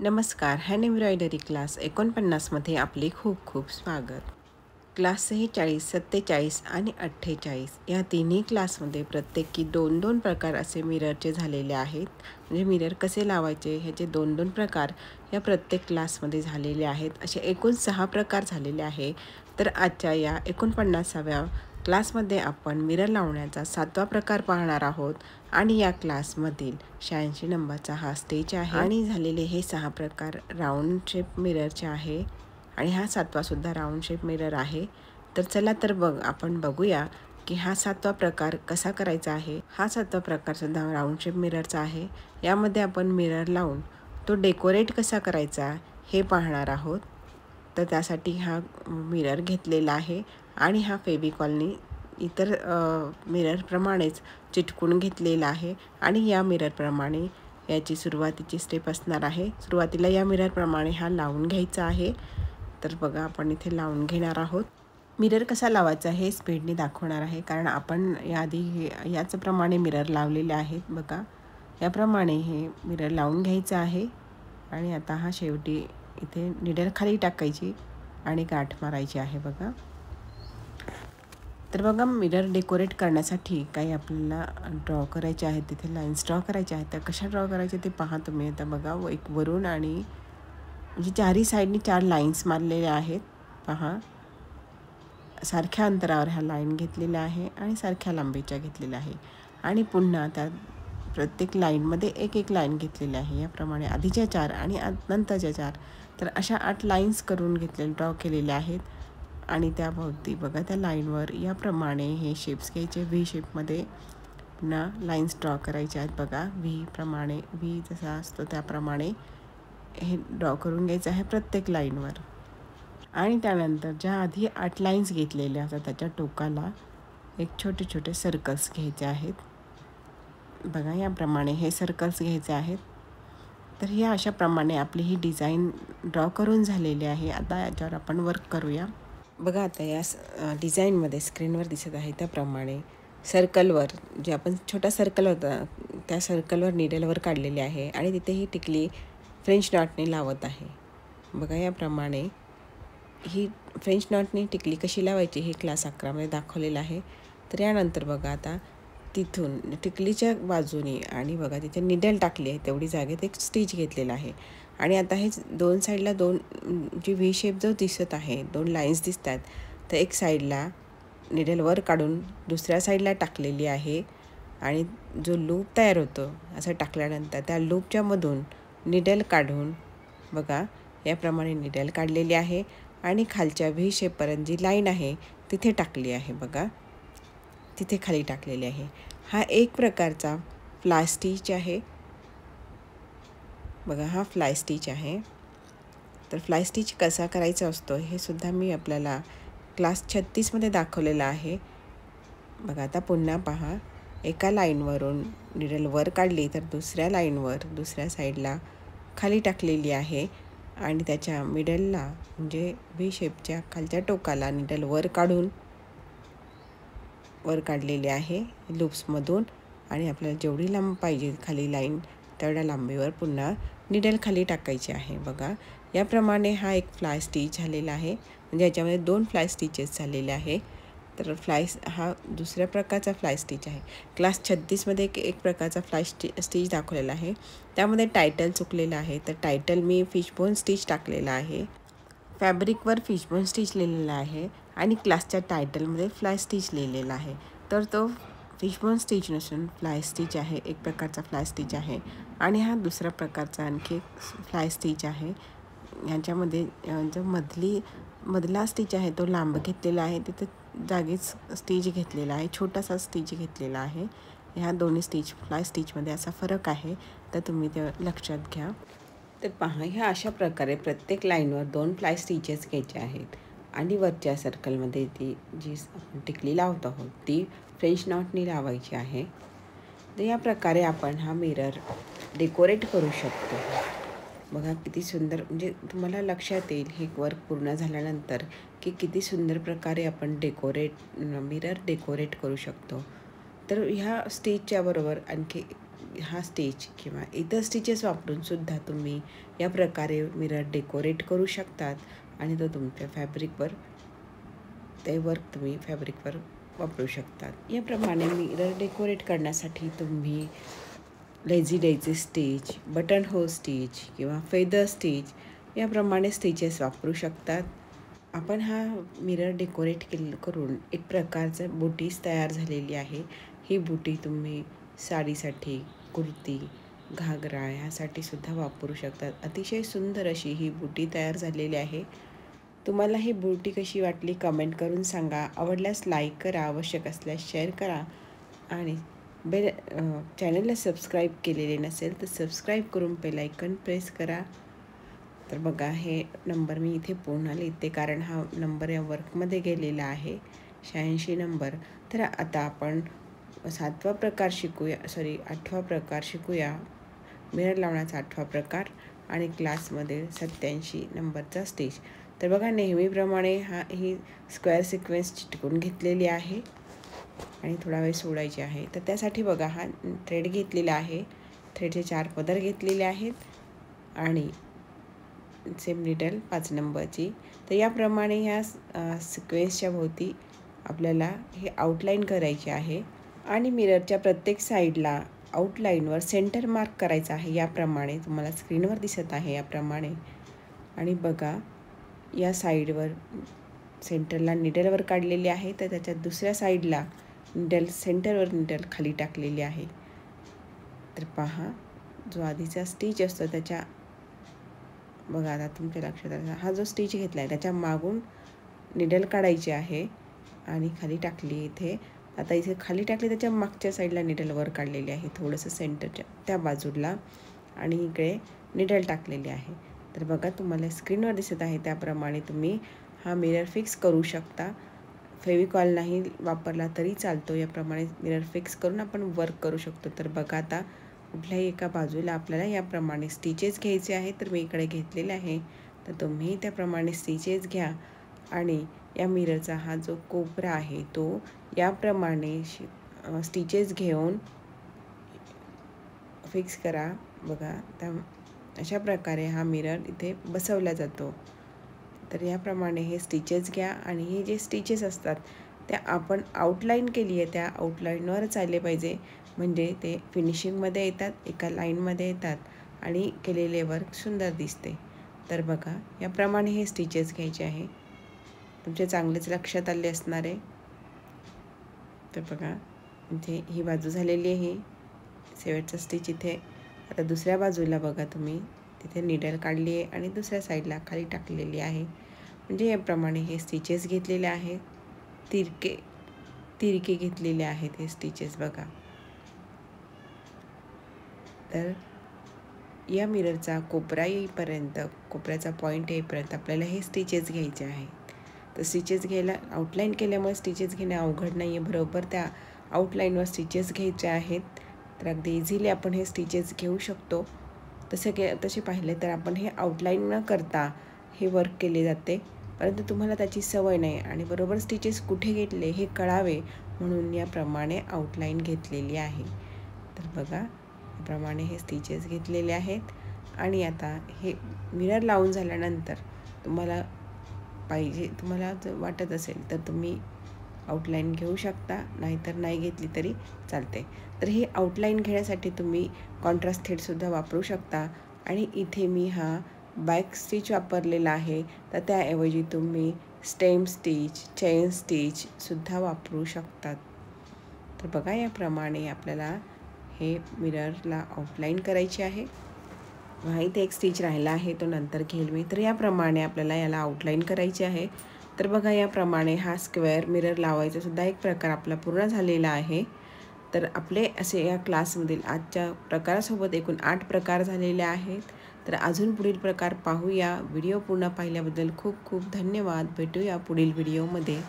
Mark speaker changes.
Speaker 1: नमस्कार. Hand embroidery class 49 मध्ये आपले खूप खूप स्वागत. क्लास 46, 47 आणि 48 या तिन्ही क्लासमध्ये प्रत्येकी 2-2 प्रकार असे मिररचे झालेले आहेत. म्हणजे मिरर कसे लावायचे ह्याचे 2-2 प्रकार या प्रत्येक क्लासमध्ये झालेले आहेत. असे एकूण 6 प्रकार झालेले आहे. तर आजच्या या 49व्या क्लासमध्ये आपण मिरर लावण्याचा 7वा प्रकार पाहणार आहोत आणि या क्लासमधील 86 नंबरचा हा स्टेज आहे. आणि झालेले हे 6 प्रकार राऊंड शेप मिररचे आहे आणि हा 7वा सुद्धा राऊंड शेप मिरर आहे. तर चला तर आपण बघूया की हा 7वा प्रकार कसा करायचा आहे. हा 7वा प्रकार सुद्धा राऊंड शेप मिररचा आहे. यामध्ये आपण मिरर लावून तो डेकोरेट कसा करायचा हे पाहणार आहोत. तर त्यासाठी हा मिरर घेतलेला आहे आणि हा फेविकॉलनी इतर मिररप्रमाणेच चिटकून घेतलेला आहे आणि या मिररप्रमाणे याची सुरुवातीची स्टेप असणार आहे. सुरुवातीला या मिररप्रमाणे हा लावून घ्यायचा आहे. तर बघा आपण इथे लावून घेणार आहोत. मिरर कसा लावायचा हे स्पीडने दाखवणार आहे, कारण आपण याआधी याचप्रमाणे मिरर लावलेले आहेत. बघा याप्रमाणे हे मिरर लावून घ्यायचं आहे आणि आता हा शेवटी इथे निडल खाली टाकायची आणि गाठ मारायची आहे. बघा तर बघा मिरर डेकोरेट करण्यासाठी काही आपल्याला ड्रॉ करायचे आहेत, तिथे लाईन्स ड्रॉ करायचे आहेत. तर कशा ड्रॉ करायचे ते पहा तुम्ही. आता बघा एक वरून आणि म्हणजे चारही साईडनी 4 लाईन्स मारलेल्या आहेत. पहा सारख्या अंतरावर ह्या लाईन घेतलेल्या आहे आणि सारख्या लांबीच्या घेतलेल्या आहे आणि पुन्हा त्या प्रत्येक लाईनमध्ये एक लाईन घेतलेली आहे. याप्रमाणे आधीच्या 4 आणि नंतरच्या 4, तर अशा 8 लाईन्स करून ड्रॉ केलेल्या आहेत. आणि त्याभोवती बघा त्या लाईनवर याप्रमाणे हे शेप्स घ्यायचे. व्ही शेपमध्ये पुन्हा लाईन्स ड्रॉ करायचे आहेत. बघा व्हीप्रमाणे, व्ही जसा असतो त्याप्रमाणे हे ड्रॉ करून घ्यायचं आहे प्रत्येक लाईनवर. आणि त्यानंतर ज्या आधी 8 लाईन्स घेतलेल्या असतात त्याच्या टोकाला एक छोटे छोटे सर्कल्स घ्यायचे आहेत. बघा याप्रमाणे हे सर्कल्स घ्यायचे आहेत. तर या अशाप्रमाणे आपली ही डिझाईन ड्रॉ करून झालेली आहे. आता याच्यावर आपण वर्क करूया. बघा आता या डिझाईनमध्ये स्क्रीनवर दिसत आहे त्याप्रमाणे सर्कलवर जे आपण छोटा सर्कल होता त्या सर्कलवर निडलवर काढलेले आहे आणि तिथे ही टिकली फ्रेंच नॉटने लावत आहे. बघा याप्रमाणे ही फ्रेंच नॉटने टिकली कशी लावायची हे क्लास 11 दाखवलेलं आहे. तर यानंतर बघा आता तिथून टिकलीच्या बाजूने आणि बघा तिथे निडल टाकली आहे तेवढी जागेत एक स्टिच घेतलेला आहे आणि आता हे दोन साईडला जी व्ही शेप जो दिसत आहे 2 लाईन्स दिसत आहेत, तर एक साईडला निडल वर काढून दुसऱ्या साईडला टाकलेली आहे आणि जो लूप तयार होतो असं टाकल्यानंतर त्या लूपच्या मधून निडल काढून बघा याप्रमाणे निडल काढलेली आहे आणि खालच्या व्ही शेपपर्यंत जी लाईन आहे तिथे टाकली आहे. बघा तिथे खाली टाकलेली आहे. हा एक प्रकारचा फ्लाय स्टिच आहे. बघा हा फ्लाय स्टिच आहे. तर फ्लाय स्टिच कसा करायचा असतो हे सुद्धा मी आपल्याला क्लास 36 दाखवलेला आहे. बघा आता पुन्हा पहा, एका लाईनवरून निडल वर काढली तर दुसऱ्या लाईनवर दुसऱ्या साईडला खाली टाकलेली आहे आणि त्याच्या मिडलला म्हणजे व्ही शेपच्या खालच्या टोकाला निडल वर काढून वर काढलेली आहे लूप्समधून आणि आपल्याला जेवढी लांब पाहिजे खाली लाईन तेवढ्या लांबीवर पुन्हा निडल खाली टाकायची आहे. बघा याप्रमाणे हा एक फ्लाय स्टिच झालेला आहे. म्हणजे याच्यामध्ये 2 फ्लाय स्टिचेस झालेले आहे. तर हा दुसऱ्या प्रकारचा फ्लाय स्टिच आहे. क्लास 36 एक प्रकारचा फ्लाय स्टिच दाखवलेला आहे. त्यामध्ये टायटल चुकलेलं आहे, तर टायटल मी फिशबोन स्टिच टाकलेला आहे. फॅब्रिकवर फिशबोन स्टिच लिहिलेला आहे आणि क्लासच्या टायटलमध्ये फ्लाय स्टिच लिहिलेला आहे. तर तो फिशबोन स्टिच नसून फ्लाय स्टिच आहे, एक प्रकारचा फ्लाय स्टिच आहे आणि हा दुसऱ्या प्रकारचा आणखी एक फ्लाय स्टिच आहे. ह्याच्यामध्ये जो मधला स्टिच आहे तो लांब घेतलेला आहे, तिथे जागीच स्टिच घेतलेला आहे, छोटासा स्टिच घेतलेला आहे. ह्या दोन्ही फ्लाय स्टिचमध्ये असा फरक आहे, तर तुम्ही ते लक्षात घ्या. तर पहा ह्या अशा प्रकारे प्रत्येक लाईनवर 2 फ्लाय स्टिचेस घ्यायचे आहेत आणि वरच्या सर्कलमध्ये ती जी आपण टिकली लावत आहोत ती फ्रेंच नॉटनी लावायची आहे. तर या प्रकारे आपण हा मिरर डेकोरेट करू शकतो. बघा किती सुंदर, म्हणजे तुम्हाला लक्षात येईल हे वर्क पूर्ण झाल्यानंतर की किती सुंदर प्रकारे आपण मिरर डेकोरेट करू शकतो. तर ह्या स्टिचच्या बरोबर आणखी हा स्टिच किंवा इतर स्टिचेस वापरून सुद्धा तुम्ही या प्रकारे मिरर डेकोरेट करू शकतात आणि तो तुमच्या फॅब्रिकवर ते वर्क तुम्ही फॅब्रिकवर वापरू शकतात. याप्रमाणे मिरर डेकोरेट करण्यासाठी तुम्ही lazy daisy stitch, button hole stitch किंवा फेदर स्टिच याप्रमाणे स्टिचेस वापरू शकतात. आपण हा मिरर डेकोरेट करून एक प्रकारचं बुटीस तयार झालेली आहे. ही बुटी तुम्ही साडीसाठी, कुर्ती, घागरा ह्यासाठी सुद्धा वापरू शकतात. अतिशय सुंदर अशी ही बुटी तयार झालेली आहे. तुम्हाला ही बुटी कशी वाटली कमेंट करून सांगा. आवडल्यास लाईक करा, आवश्यक असल्यास शेअर करा आणि चॅनलला सबस्क्राईब केलेले नसेल तर सबस्क्राईब करून बेल आयकॉन प्रेस करा. तर बघा हे नंबर मी इथे पुन्हा लिहिते कारण हा नंबर या वर्कमध्ये गेलेला आहे 86 नंबर. तर आता आपण 8वा प्रकार शिकूया मिरर लावण्याचा 8वा प्रकार आणि क्लासमध्ये 87 नंबरचा स्टिच. तर बघा नेहमीप्रमाणे ही स्क्वेअर सिक्वेन्स चिटकून घेतलेली आहे आणि थोडा वेळ सोडायची आहे. तर त्यासाठी बघा हा थ्रेड घेतलेला आहे. थ्रेडचे 4 पदर घेतलेले आहेत आणि सेम डिटेल 5 नंबरची. तर याप्रमाणे ह्या सिक्वेन्सच्या भोवती आपल्याला हे आउटलाईन करायचे आहे आणि मिररच्या प्रत्येक साईडला आउटलाईनवर सेंटर मार्क करायचा आहे. याप्रमाणे तुम्हाला स्क्रीनवर दिसत आहे याप्रमाणे. आणि बघा या साईडवर सेंटरला निडलवर काढलेली आहे तर त्याच्या दुसऱ्या साईडला सेंटरवर निडल खाली टाकलेली आहे. तर पहा जो आधीचा स्टिच असतो त्याच्या बघा आता तुमच्या लक्षात आला हा जो स्टिच घेतला आहे त्याच्या मागून निडल काढायची आहे आणि खाली टाकली इथे. आता इथे खाली टाकली त्याच्या मागच्या साईडला निडल वर काढलेली आहे थोडंसं सेंटरच्या त्या बाजूला आणि इकडे निडल टाकलेली आहे. तर बघा तुम्हाला स्क्रीनवर दिसत आहे त्याप्रमाणे तुम्ही हा मिरर फिक्स करू शकता. फेविकॉल नाही वापरला तरी चालतो. याप्रमाणे मिरर फिक्स करून आपण वर्क करू शकतो. तर बघा आता कुठल्याही एका बाजूला आपल्याला याप्रमाणे स्टिचेस घ्यायचे आहे. तर मी इकडे घेतलेले आहे तर तुम्ही त्याप्रमाणे स्टिचेस घ्या आणि या मिररचा हा जो कोपरा आहे तो याप्रमाणे स्टिचेस घेऊन फिक्स करा. बघा त्या अशा प्रकारे हा मिरर इथे बसवला जातो. तर याप्रमाणे हे स्टिचेस घ्या आणि हे जे स्टिचेस असतात त्या आपण आउटलाईन केली आहे त्या आउटलाईनवरच आले पाहिजे म्हणजे ते फिनिशिंगमध्ये येतात, एका लाईनमध्ये येतात आणि केलेले वर्क सुंदर दिसते. तर बघा याप्रमाणे हे स्टिचेस घ्यायचे आहे. तुमचे चांगलेच लक्षात आले असणार आहे. तर बघा इथे ही बाजू झालेली आहे. शेवटचा स्टिच इथे. आता दुसऱ्या बाजूला बघा तुम्ही तिथे निडल काढली आहे आणि दुसऱ्या साईडला खाली टाकलेली आहे. म्हणजे याप्रमाणे हे स्टिचेस घेतलेले आहेत. तिरके घेतलेले आहेत हे स्टिचेस बघा. तर या मिररचा कोपरा येईपर्यंत कोपऱ्याचा पॉईंट येईपर्यंत आपल्याला हे स्टिचेस घ्यायचे आहेत. तर स्टिचेस घ्यायला आउटलाईन केल्यामुळे स्टिचेस घेणे अवघड नाही आहे. बरोबर त्या आउटलाईनवर स्टिचेस घ्यायचे आहेत. तर अगदी इझिली आपण हे स्टिचेस घेऊ शकतो. तसे पाहिले तर आपण हे आउटलाईन न करता हे वर्क केले जाते परंतु तुम्हाला त्याची सवय नाही आणि बरोबर स्टिचेस कुठे घेतले हे कळावे म्हणून याप्रमाणे आउटलाईन घेतलेली आहे. तर बघा याप्रमाणे हे स्टिचेस घेतलेले आहेत आणि आता हे मिरर लावून झाल्यानंतर तुम्हाला जर वाटत असेल तर तुम्ही आउटलाईन घेऊ शकता नाहीतर नाही घेतली तरी चालते. तर ही आउटलाईन घेण्यासाठी तुम्ही कॉन्ट्रास्ट थ्रेडसुद्धा वापरू शकता आणि इथे मी हा बॅक स्टिच वापरलेला आहे तर त्याऐवजी तुम्ही स्टेम स्टिच, चेन स्टिचसुद्धा वापरू शकतात. तर बघा याप्रमाणे आपल्याला हे मिररला आउटलाईन करायची आहे. इथे एक स्टिच राहिला आहे तो नंतर घेईल मी. तर याप्रमाणे आपल्याला याला आउटलाईन करायची आहे. तर बघा याप्रमाणे हा स्क्वेअर मिरर लावायचा सुद्धा एक प्रकार आपला पूर्ण झालेला आहे. तर आपले असे या क्लासमधील आजच्या प्रकारासोबत एकूण 8 प्रकार झालेले आहेत. तर अजून पुढील प्रकार पाहूया. व्हिडिओ पूर्ण पाहिल्याबद्दल खूप खूप धन्यवाद. भेटूया पुढील व्हिडिओमध्ये.